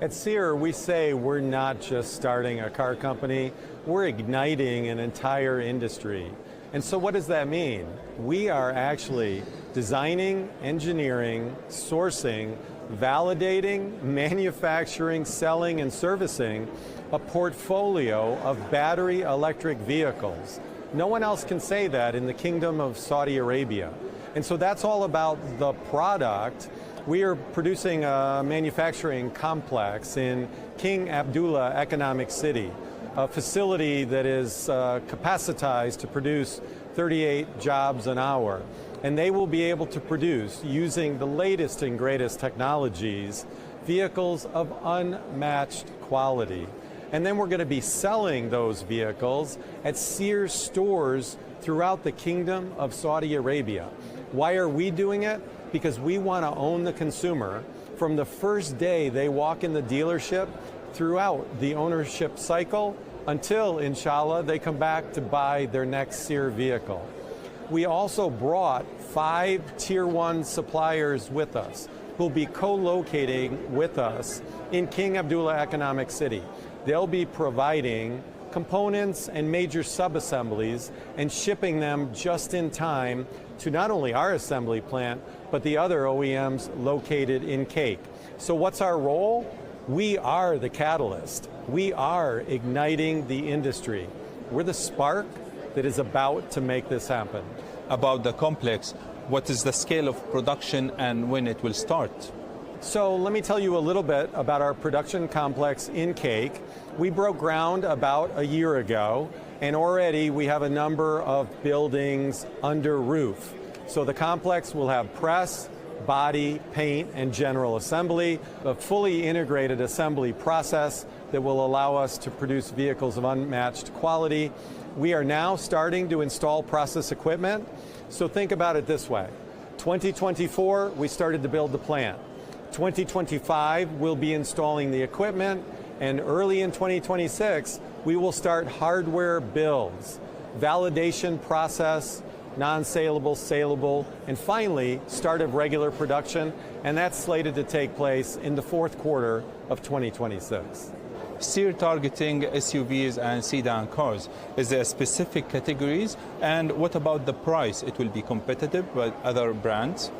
At Seer, we say we're not just starting a car company, we're igniting an entire industry. And so what does that mean? We are actually designing, engineering, sourcing, validating, manufacturing, selling, and servicing a portfolio of battery electric vehicles. No one else can say that in the Kingdom of Saudi Arabia. And so that's all about the product. We are producing a manufacturing complex in King Abdullah Economic City, a facility that is capacitized to produce 38 jobs an hour. And they will be able to produce, using the latest and greatest technologies, vehicles of unmatched quality. And then we're going to be selling those vehicles at Seer stores throughout the Kingdom of Saudi Arabia. Why are we doing it? Because we want to own the consumer from the first day they walk in the dealership throughout the ownership cycle until, inshallah, they come back to buy their next Seer vehicle. We also brought 5 Tier 1 suppliers with us who'll be co-locating with us in King Abdullah Economic City. They'll be providing components and major sub-assemblies and shipping them just in time to not only our assembly plant, but the other OEMs located in Cake. So what's our role? We are the catalyst. We are igniting the industry. We're the spark that is about to make this happen. About the complex, what is the scale of production and when it will start? So let me tell you a little bit about our production complex in Cake. We broke ground about a year ago, and already we have a number of buildings under roof. So the complex will have press, body, paint, and general assembly, a fully integrated assembly process that will allow us to produce vehicles of unmatched quality. We are now starting to install process equipment. So think about it this way. 2024, we started to build the plant. 2025, we'll be installing the equipment, and early in 2026, we will start hardware builds, validation process, non-saleable, saleable, and finally, start of regular production, and that's slated to take place in the 4th quarter of 2026. Seer targeting SUVs and sedan cars. Is there specific categories? And what about the price? It will be competitive with other brands?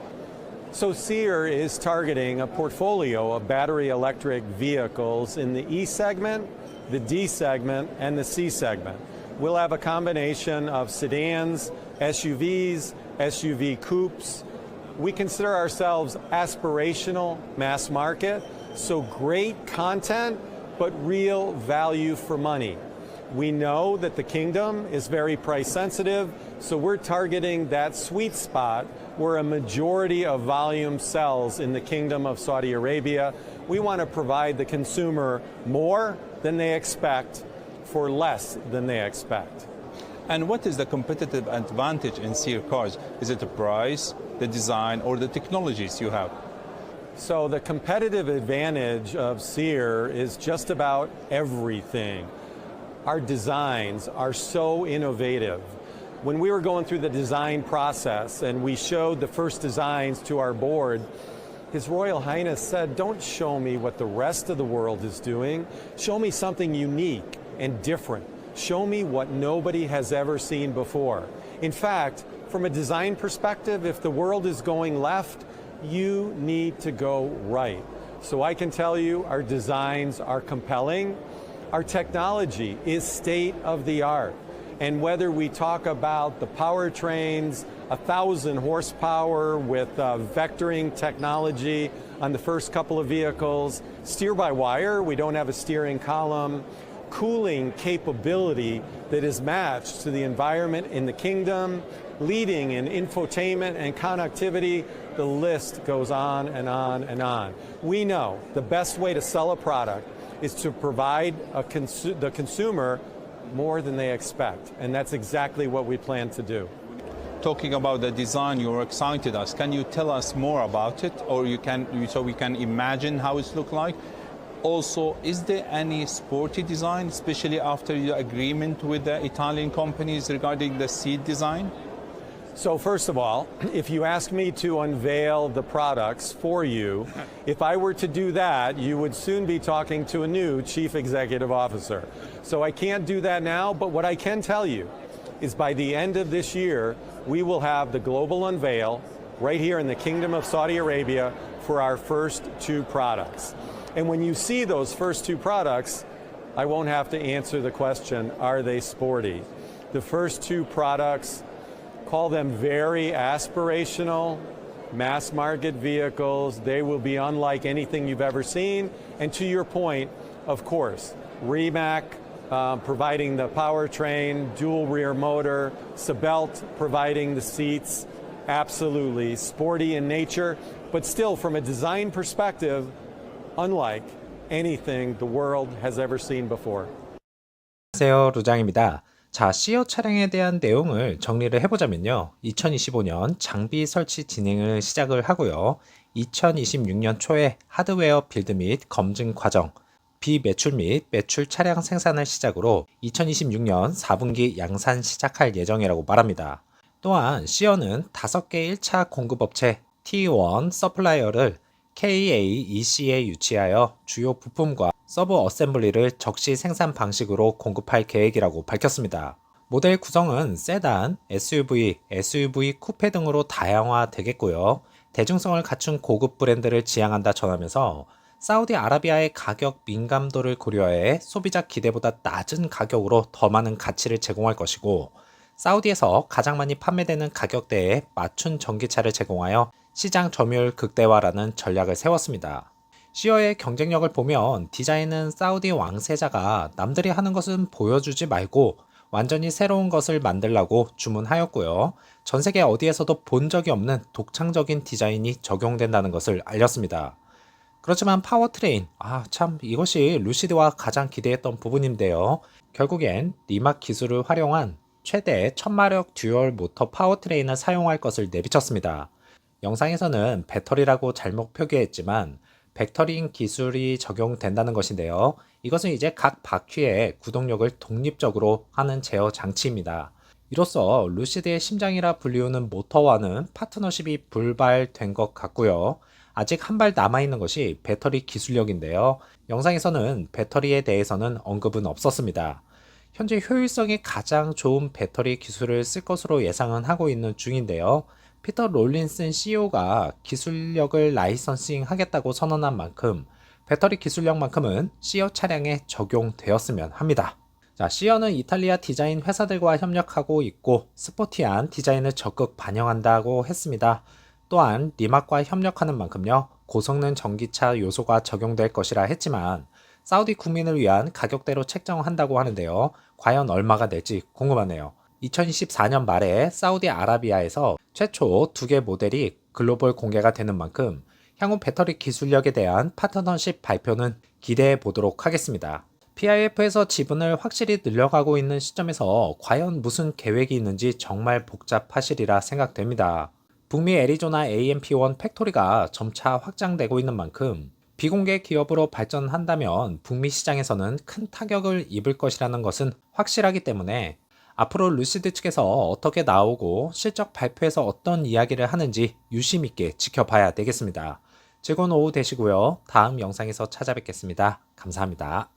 So Seer is targeting a portfolio of battery electric vehicles in the E segment, the D segment, and the C segment. We'll have a combination of sedans, SUVs, SUV coupes. We consider ourselves aspirational mass market, so great content, but real value for money. We know that the kingdom is very price sensitive, so we're targeting that sweet spot where a majority of volume sells in the Kingdom of Saudi Arabia. We want to provide the consumer more than they expect for less than they expect. And what is the competitive advantage in Seer cars? Is it the price, the design, or the technologies you have? So the competitive advantage of Seer is just about everything. Our designs are so innovative. When we were going through the design process and we showed the first designs to our board, His Royal Highness said, don't show me what the rest of the world is doing. Show me something unique and different. Show me what nobody has ever seen before. In fact, from a design perspective, if the world is going left, you need to go right. So I can tell you our designs are compelling. Our technology is state of the art. And whether we talk about the powertrains, 1,000 horsepower with vectoring technology on the first couple of vehicles, steer-by-wire, we don't have a steering column, cooling capability that is matched to the environment in the kingdom, leading in infotainment and connectivity, the list goes on and on and on. We know the best way to sell a product is to provide the consumer more than they expect, and that's exactly what we plan to do. Talking about the design, you're excited us. Can you tell us more about it, or so we can imagine how it looks like? Also, is there any sporty design, especially after your agreement with the Italian companies regarding the seat design? So first of all, if you ask me to unveil the products for you, if I were to do that, you would soon be talking to a new chief executive officer. So I can't do that now, but what I can tell you is by the end of this year, we will have the global unveil right here in the Kingdom of Saudi Arabia for our first two products. And when you see those first two products, I won't have to answer the question, are they sporty? The first two products, call them very aspirational, mass market vehicles. They will be unlike anything you've ever seen. And to your point, of course, Rimac providing the powertrain, dual rear motor, Sebelt providing the seats, absolutely sporty in nature, but still from a design perspective, unlike anything the world has ever seen before. 안녕하세요, 루장입니다. 자, 시어 차량에 대한 내용을 정리를 해보자면요. 2025년 장비 설치 진행을 시작을 하고요. 2026년 초에 하드웨어 빌드 및 검증 과정, 비매출 및 매출 차량 생산을 시작으로 2026년 4분기 양산 시작할 예정이라고 말합니다. 또한 시어는 5개 1차 공급업체 T1 서플라이어를 KAEC에 유치하여 주요 부품과 서브 어셈블리를 적시 생산 방식으로 공급할 계획이라고 밝혔습니다. 모델 구성은 세단, SUV, SUV 쿠페 등으로 다양화되겠고요. 대중성을 갖춘 고급 브랜드를 지향한다 전하면서 사우디아라비아의 가격 민감도를 고려해 소비자 기대보다 낮은 가격으로 더 많은 가치를 제공할 것이고, 사우디에서 가장 많이 판매되는 가격대에 맞춘 전기차를 제공하여 시장 점유율 극대화라는 전략을 세웠습니다. 시어의 경쟁력을 보면 디자인은 사우디 왕세자가 남들이 하는 것은 보여주지 말고 완전히 새로운 것을 만들라고 주문하였고요. 전 세계 어디에서도 본 적이 없는 독창적인 디자인이 적용된다는 것을 알렸습니다. 그렇지만 파워트레인, 참 이것이 루시드와 가장 기대했던 부분인데요. 결국엔 리막 기술을 활용한 최대 1000마력 듀얼 모터 파워트레인을 사용할 것을 내비쳤습니다. 영상에서는 배터리라고 잘못 표기했지만 벡터링 기술이 적용된다는 것인데요. 이것은 이제 각 바퀴의 구동력을 독립적으로 하는 제어 장치입니다. 이로써 루시드의 심장이라 불리우는 모터와는 파트너십이 불발된 것 같고요. 아직 한 발 남아있는 것이 배터리 기술력인데요. 영상에서는 배터리에 대해서는 언급은 없었습니다. 현재 효율성이 가장 좋은 배터리 기술을 쓸 것으로 예상은 하고 있는 중인데요. 피터 롤린슨 CEO가 기술력을 라이선싱 하겠다고 선언한 만큼 배터리 기술력만큼은 시어 차량에 적용되었으면 합니다. 자, 시어는 이탈리아 디자인 회사들과 협력하고 있고 스포티한 디자인을 적극 반영한다고 했습니다. 또한 리막과 협력하는 만큼요, 고성능 전기차 요소가 적용될 것이라 했지만 사우디 국민을 위한 가격대로 책정한다고 하는데요. 과연 얼마가 될지 궁금하네요. 2024년 말에 사우디아라비아에서 최초 2개 모델이 글로벌 공개가 되는 만큼 향후 배터리 기술력에 대한 파트너십 발표는 기대해 보도록 하겠습니다. PIF에서 지분을 확실히 늘려가고 있는 시점에서 과연 무슨 계획이 있는지 정말 복잡하시리라 생각됩니다. 북미 애리조나 AMP1 팩토리가 점차 확장되고 있는 만큼 비공개 기업으로 발전한다면 북미 시장에서는 큰 타격을 입을 것이라는 것은 확실하기 때문에 앞으로 루시드 측에서 어떻게 나오고 실적 발표에서 어떤 이야기를 하는지 유심 있게 지켜봐야 되겠습니다. 즐거운 오후 되시고요. 다음 영상에서 찾아뵙겠습니다. 감사합니다.